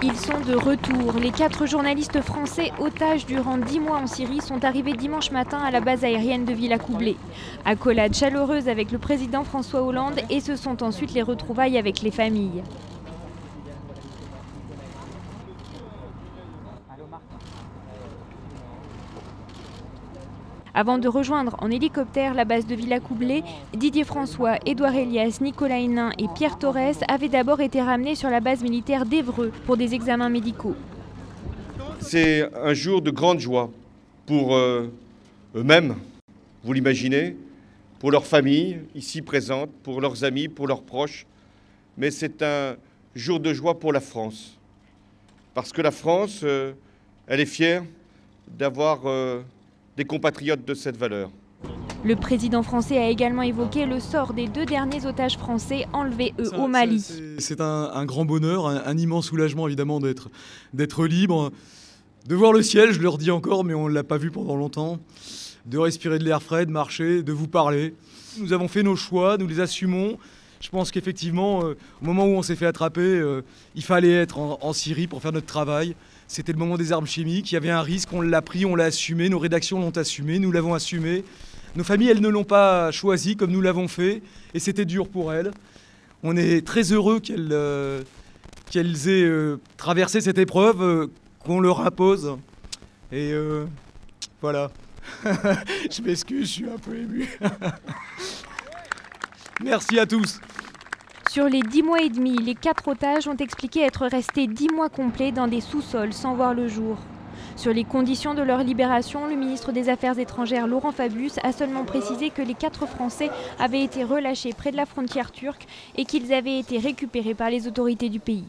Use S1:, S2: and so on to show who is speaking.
S1: Ils sont de retour. Les 4 journalistes français otages durant 10 mois en Syrie sont arrivés dimanche matin à la base aérienne de Villacoublay. Accolade chaleureuse avec le président François Hollande et ce sont ensuite les retrouvailles avec les familles. Avant de rejoindre en hélicoptère la base de Villacoublay, Didier François, Édouard Elias, Nicolas Hénin et Pierre Torres avaient d'abord été ramenés sur la base militaire d'Évreux pour des examens médicaux.
S2: C'est un jour de grande joie pour eux-mêmes, vous l'imaginez, pour leurs familles ici présentes, pour leurs amis, pour leurs proches. Mais c'est un jour de joie pour la France. Parce que la France, elle est fière d'avoir des compatriotes de cette valeur.
S1: Le président français a également évoqué le sort des 2 derniers otages français enlevés au Mali.
S3: C'est un grand bonheur, un immense soulagement évidemment d'être libre, de voir le ciel, je le redis encore, mais on ne l'a pas vu pendant longtemps, de respirer de l'air frais, de marcher, de vous parler. Nous avons fait nos choix, nous les assumons. Je pense qu'effectivement, au moment où on s'est fait attraper, il fallait être en Syrie pour faire notre travail. C'était le moment des armes chimiques, il y avait un risque, on l'a pris, on l'a assumé, nos rédactions l'ont assumé, nous l'avons assumé. Nos familles, elles ne l'ont pas choisi comme nous l'avons fait, et c'était dur pour elles. On est très heureux qu'elles aient traversé cette épreuve, qu'on leur impose. Et voilà. Je m'excuse, je suis un peu ému. Merci à tous.
S1: Sur les 10 mois et demi, les 4 otages ont expliqué être restés 10 mois complets dans des sous-sols sans voir le jour. Sur les conditions de leur libération, le ministre des Affaires étrangères Laurent Fabius a seulement précisé que les 4 Français avaient été relâchés près de la frontière turque et qu'ils avaient été récupérés par les autorités du pays.